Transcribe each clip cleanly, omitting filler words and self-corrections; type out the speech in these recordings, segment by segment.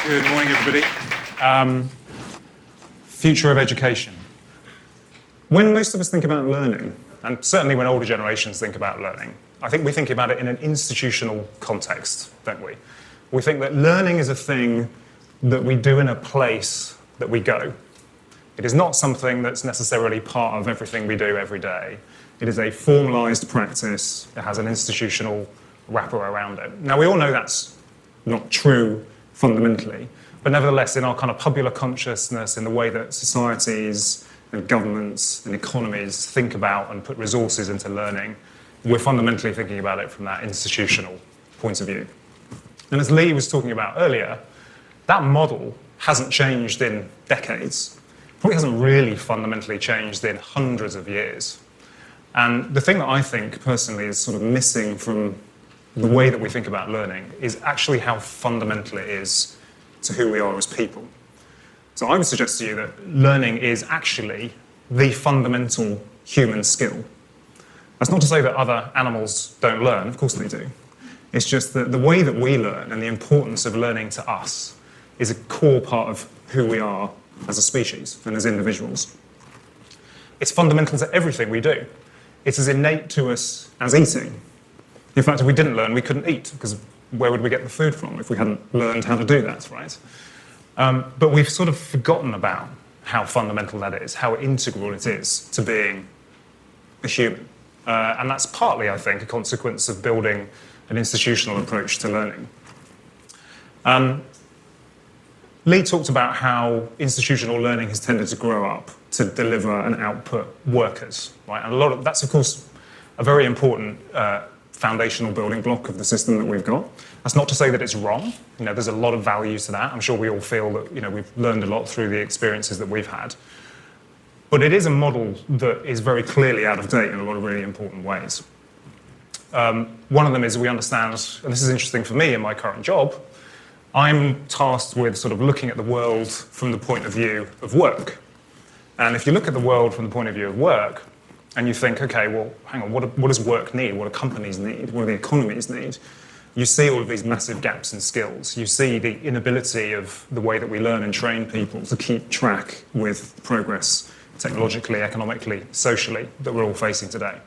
Good morning, everybody. Future of education. When most of us think about learning, and certainly when older generations think about learning, I think we think about it in an institutional context, don't we? We think that learning is a thing that we do in a place that we go. It is not something that's necessarily part of everything we do every day. It is a formalised practice that has an institutional wrapper around it. Now, we all know that's not true fundamentally, but nevertheless, in our kind of popular consciousness, in the way that societies and governments and economies think about and put resources into learning, we're fundamentally thinking about it from that institutional point of view. And as Lee was talking about earlier, that model hasn't changed in decades. Probably hasn't really fundamentally changed in hundreds of years. And the thing that I think personally is sort of missing from the way that we think about learning is actually how fundamental it is to who we are as people. So I would suggest to you that learning is actually the fundamental human skill. That's not to say that other animals don't learn, of course they do. It's just that the way that we learn and the importance of learning to us is a core part of who we are as a species and as individuals. It's fundamental to everything we do. It's as innate to us as eating. In fact, if we didn't learn, we couldn't eat, because where would we get the food from if we hadn't learned how to do that, right? But we've sort of forgotten about how fundamental that is, how integral it is to being a human. And that's partly, I think, a consequence of building an institutional approach to learning. Lee talked about how institutional learning has tended to grow up to deliver and output workers, right? And that's, of course, a very important foundational building block of the system that we've got. That's not to say that it's wrong. There's a lot of value to that. I'm sure we all feel that, we've learned a lot through the experiences that we've had. But it is a model that is very clearly out of date in a lot of really important ways. One of them is we understand, and this is interesting for me in my current job, I'm tasked with sort of looking at the world from the point of view of work. And if you look at the world from the point of view of work, and you think, okay, well, hang on, what does work need? What do companies need? What do the economies need? You see all of these massive gaps in skills. You see the inability of the way that we learn and train people to keep track with progress technologically, economically, socially that we're all facing today.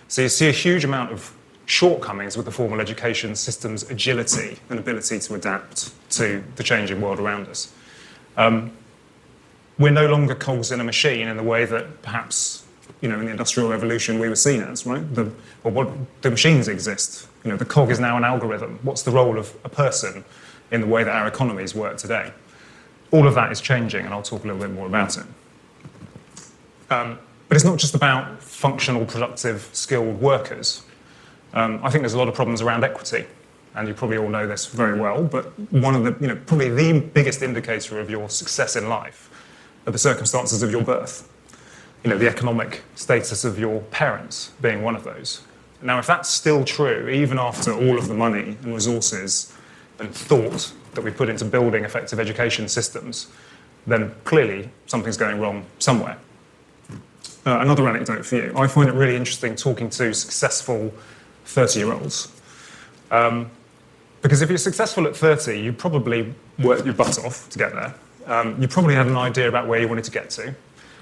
So you see a huge amount of shortcomings with the formal education system's agility and ability to adapt to the changing world around us. We're no longer cogs in a machine in the way that perhaps in the Industrial Revolution we were seen as, right? The machines exist. The cog is now an algorithm. What's the role of a person in the way that our economies work today? All of that is changing, and I'll talk a little bit more about it. But it's not just about functional, productive, skilled workers. I think there's a lot of problems around equity, and you probably all know this very well, but one of the, probably the biggest indicator of your success in life are the circumstances of your birth. The economic status of your parents being one of those. Now, if that's still true, even after all of the money and resources and thought that we put into building effective education systems, then clearly something's going wrong somewhere. Another anecdote for you. I find it really interesting talking to successful 30-year-olds. Because if you're successful at 30, you probably worked your butt off to get there. You probably had an idea about where you wanted to get to.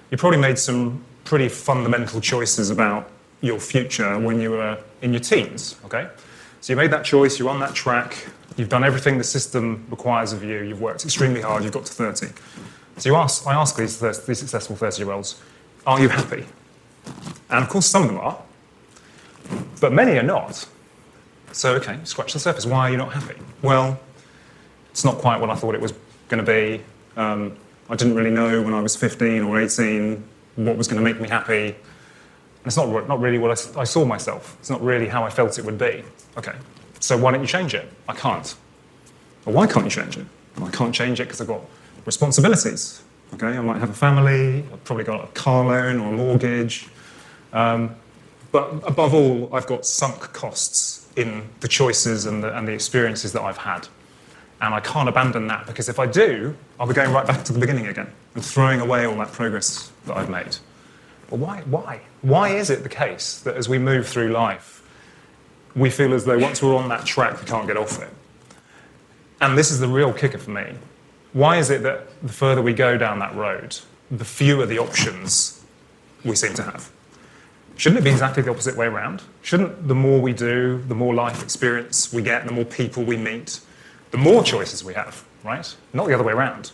You probably made some pretty fundamental choices about your future when you were in your teens, okay? So you made that choice, you're on that track, you've done everything the system requires of you, you've worked extremely hard, you've got to 30. So I ask these successful 30-year-olds, are you happy? And of course some of them are, but many are not. So, okay, scratch the surface, why are you not happy? Well, it's not quite what I thought it was going to be. I didn't really know when I was 15 or 18 what was going to make me happy. And it's not really what I saw myself. It's not really how I felt it would be. Okay, so why don't you change it? I can't. Well, why can't you change it? Well, I can't change it because I've got responsibilities. Okay, I might have a family, I've probably got a car loan or a mortgage. But above all, I've got sunk costs in the choices and the experiences that I've had. And I can't abandon that, because if I do, I'll be going right back to the beginning again and throwing away all that progress that I've made. But why? Why is it the case that as we move through life, we feel as though once we're on that track, we can't get off it? And this is the real kicker for me. Why is it that the further we go down that road, the fewer the options we seem to have? Shouldn't it be exactly the opposite way around? Shouldn't the more we do, the more life experience we get, the more people we meet, the more choices we have, right? Not the other way around.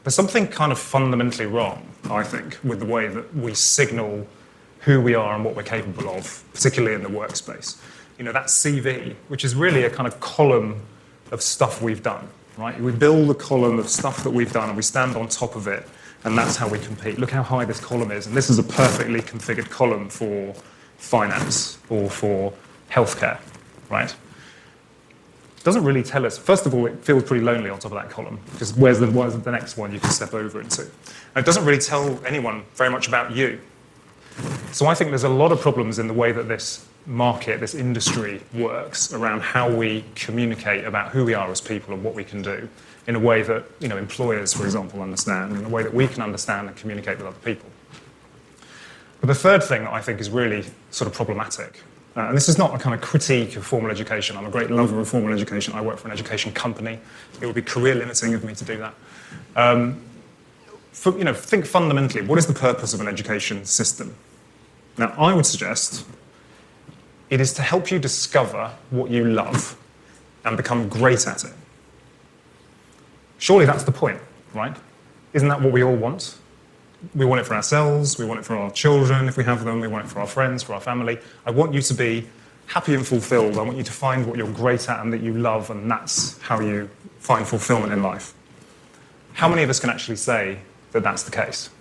There's something kind of fundamentally wrong, I think, with the way that we signal who we are and what we're capable of, particularly in the workspace. You know, that CV, which is really a kind of column of stuff we've done, right? We build a column of stuff that we've done and we stand on top of it, and that's how we compete. Look how high this column is, and this is a perfectly configured column for finance or for healthcare, right? Doesn't really tell us. First of all, it feels pretty lonely on top of that column, because where's the next one you can step over into? And it doesn't really tell anyone very much about you. So I think there's a lot of problems in the way that this market, this industry works around how we communicate about who we are as people and what we can do in a way that, you know, employers, for example, understand, in a way that we can understand and communicate with other people. But the third thing that I think is really sort of problematic, and this is not a kind of critique of formal education. I'm a great lover of formal education. I work for an education company. It would be career limiting of me to do that. Think fundamentally, what is the purpose of an education system? Now, I would suggest it is to help you discover what you love and become great at it. Surely that's the point, right? Isn't that what we all want? We want it for ourselves, we want it for our children if we have them, we want it for our friends, for our family. I want you to be happy and fulfilled. I want you to find what you're great at and that you love, and that's how you find fulfillment in life. How many of us can actually say that that's the case?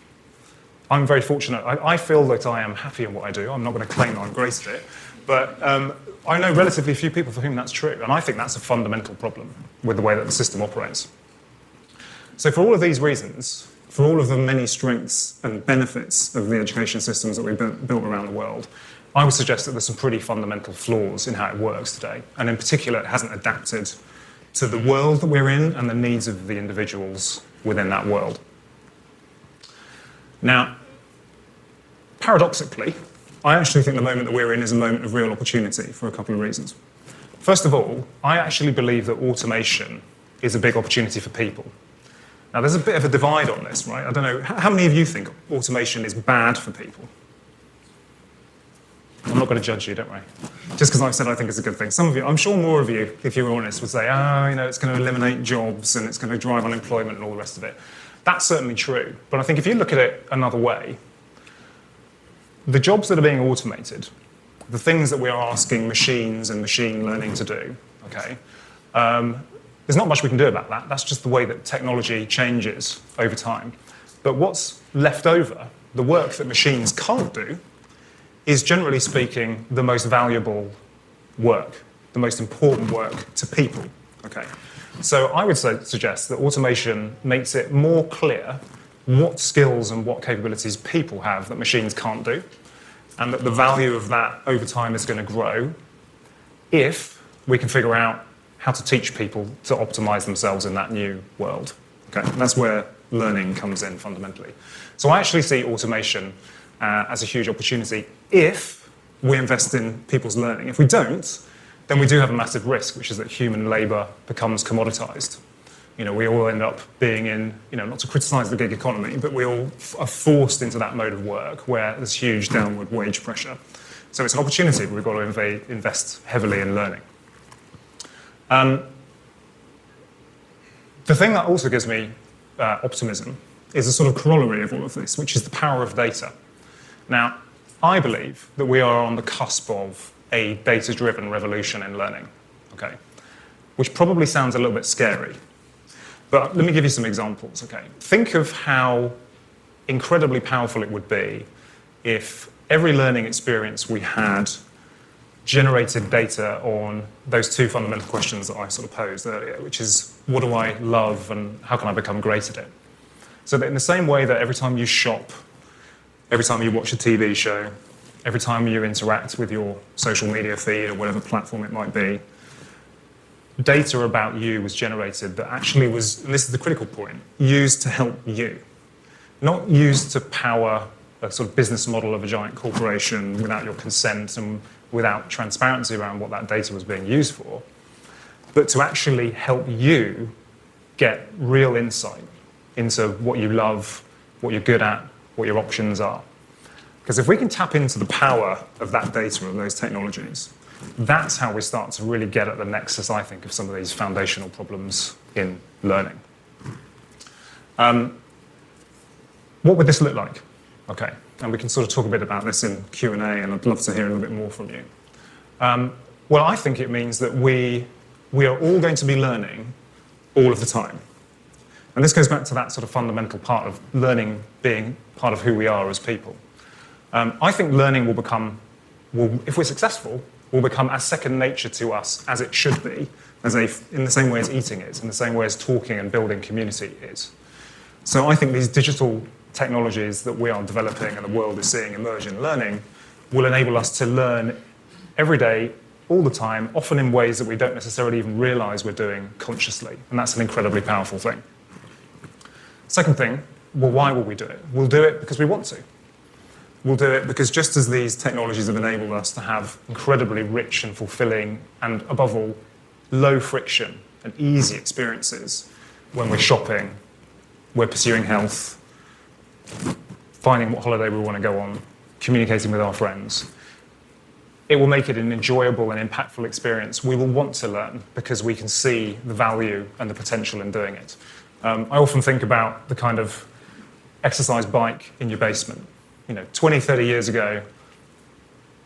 I'm very fortunate. I feel that I am happy in what I do. I'm not going to claim that I'm great at it, but I know relatively few people for whom that's true, and I think that's a fundamental problem with the way that the system operates. So for all of these reasons, for all of the many strengths and benefits of the education systems that we've built around the world, I would suggest that there's some pretty fundamental flaws in how it works today, and in particular, it hasn't adapted to the world that we're in and the needs of the individuals within that world. Now, paradoxically, I actually think the moment that we're in is a moment of real opportunity for a couple of reasons. First of all, I actually believe that automation is a big opportunity for people. Now, there's a bit of a divide on this, right? I don't know, how many of you think automation is bad for people? I'm not going to judge you, don't worry. Just because I've said I think it's a good thing. Some of you, I'm sure more of you, if you were honest, would say, it's going to eliminate jobs and it's going to drive unemployment and all the rest of it. That's certainly true. But I think if you look at it another way, the jobs that are being automated, the things that we are asking machines and machine learning to do, okay, there's not much we can do about that. That's just the way that technology changes over time. But what's left over, the work that machines can't do, is generally speaking the most valuable work, the most important work to people, okay? So I would suggest that automation makes it more clear what skills and what capabilities people have that machines can't do, and that the value of that over time is going to grow if we can figure out how to teach people to optimize themselves in that new world. Okay, and that's where learning comes in fundamentally. So I actually see automation as a huge opportunity if we invest in people's learning. If we don't, then we do have a massive risk, which is that human labour becomes commoditized. You know, we all end up being in, not to criticize the gig economy, but we all are forced into that mode of work where there's huge downward wage pressure. So it's an opportunity, but we've got to invest heavily in learning. The thing that also gives me optimism is a sort of corollary of all of this, which is the power of data. Now, I believe that we are on the cusp of a data-driven revolution in learning, okay? Which probably sounds a little bit scary. But let me give you some examples, okay? Think of how incredibly powerful it would be if every learning experience we had generated data on those two fundamental questions that I sort of posed earlier, which is, what do I love and how can I become great at it? So that in the same way that every time you shop, every time you watch a TV show, every time you interact with your social media feed or whatever platform it might be, data about you was generated that actually was, and this is the critical point, used to help you. Not used to power a sort of business model of a giant corporation without your consent and without transparency around what that data was being used for, but to actually help you get real insight into what you love, what you're good at, what your options are. Because if we can tap into the power of that data, of those technologies, that's how we start to really get at the nexus, I think, of some of these foundational problems in learning. What would this look like? Okay, and we can sort of talk a bit about this in Q&A, and I'd love to hear a little bit more from you. Well, I think it means that we are all going to be learning all of the time. And this goes back to that sort of fundamental part of learning being part of who we are as people. I think learning will become, if we're successful, will become as second nature to us as it should be, in the same way as eating is, in the same way as talking and building community is. So I think these digital technologies that we are developing and the world is seeing emerge in learning will enable us to learn every day, all the time, often in ways that we don't necessarily even realize we're doing consciously. And that's an incredibly powerful thing. Second thing, well, why will we do it? We'll do it because we want to. We'll do it because just as these technologies have enabled us to have incredibly rich and fulfilling and, above all, low friction and easy experiences when we're shopping, we're pursuing health, finding what holiday we want to go on, communicating with our friends, it will make it an enjoyable and impactful experience. We will want to learn because we can see the value and the potential in doing it. I often think about the kind of exercise bike in your basement. 20, 30 years ago,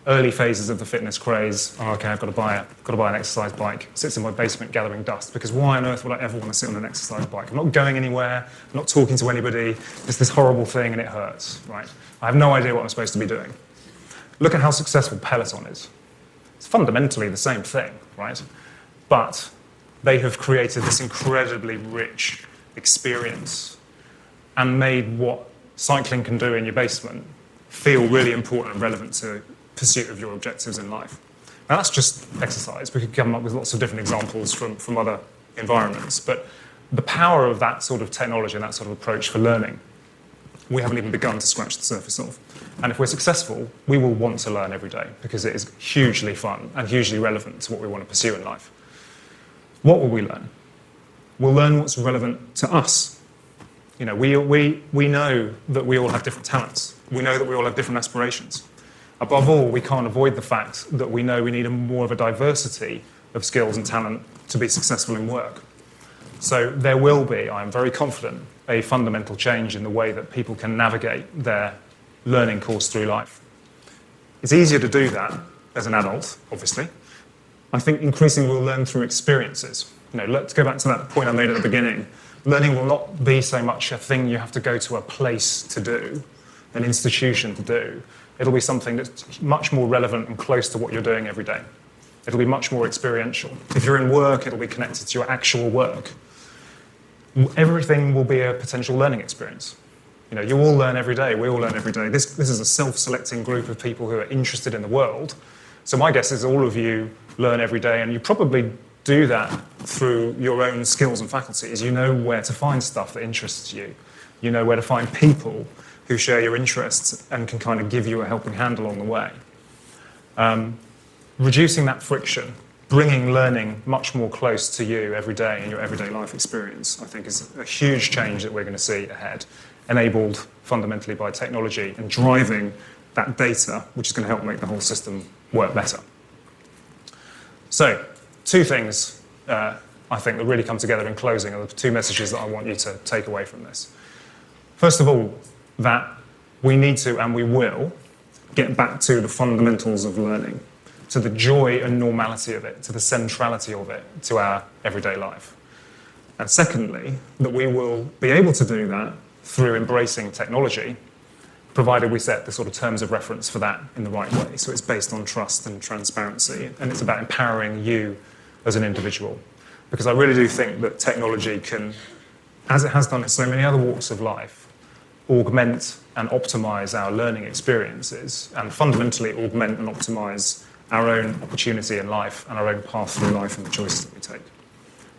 early phases of the fitness craze, okay, I've got to buy an exercise bike, sits in my basement gathering dust, because why on earth would I ever want to sit on an exercise bike? I'm not going anywhere, I'm not talking to anybody, it's this horrible thing and it hurts, right? I have no idea what I'm supposed to be doing. Look at how successful Peloton is. It's fundamentally the same thing, right? But they have created this incredibly rich experience and made what cycling can do in your basement feel really important and relevant to pursuit of your objectives in life. Now that's just exercise. We could come up with lots of different examples from other environments, but the power of that sort of technology and that sort of approach for learning, we haven't even begun to scratch the surface of. And if we're successful, we will want to learn every day because it is hugely fun and hugely relevant to what we want to pursue in life. What will we learn? We'll learn what's relevant to us. We know that we all have different talents. We know that we all have different aspirations. Above all, we can't avoid the fact that we know we need more of a diversity of skills and talent to be successful in work. So there will be, I'm very confident, a fundamental change in the way that people can navigate their learning course through life. It's easier to do that as an adult, obviously. I think increasingly we'll learn through experiences. Let's go back to that point I made at the beginning. Learning will not be so much a thing you have to go to a place to do, an institution to do. It'll be something that's much more relevant and close to what you're doing every day. It'll be much more experiential. If you're in work, it'll be connected to your actual work. Everything will be a potential learning experience. You all learn every day. We all learn every day. This is a self-selecting group of people who are interested in the world. So my guess is all of you learn every day, and you probably do that through your own skills and faculties. You know where to find stuff that interests you. You know where to find people who share your interests and can kind of give you a helping hand along the way. Reducing that friction, bringing learning much more close to you every day in your everyday life experience, I think is a huge change that we're going to see ahead, enabled fundamentally by technology and driving that data, which is going to help make the whole system work better. So, two things I think that really come together in closing are the two messages that I want you to take away from this. First of all, that we need to and we will get back to the fundamentals of learning, to the joy and normality of it, to the centrality of it, to our everyday life. And secondly, that we will be able to do that through embracing technology, provided we set the sort of terms of reference for that in the right way. So it's based on trust and transparency, and it's about empowering you as an individual. Because I really do think that technology can, as it has done in so many other walks of life, augment and optimize our learning experiences and fundamentally augment and optimize our own opportunity in life and our own path through life and the choices that we take.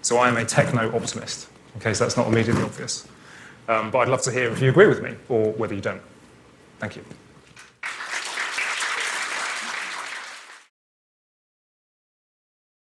So I am a techno-optimist, in case that's not immediately obvious. But I'd love to hear if you agree with me or whether you don't. Thank you.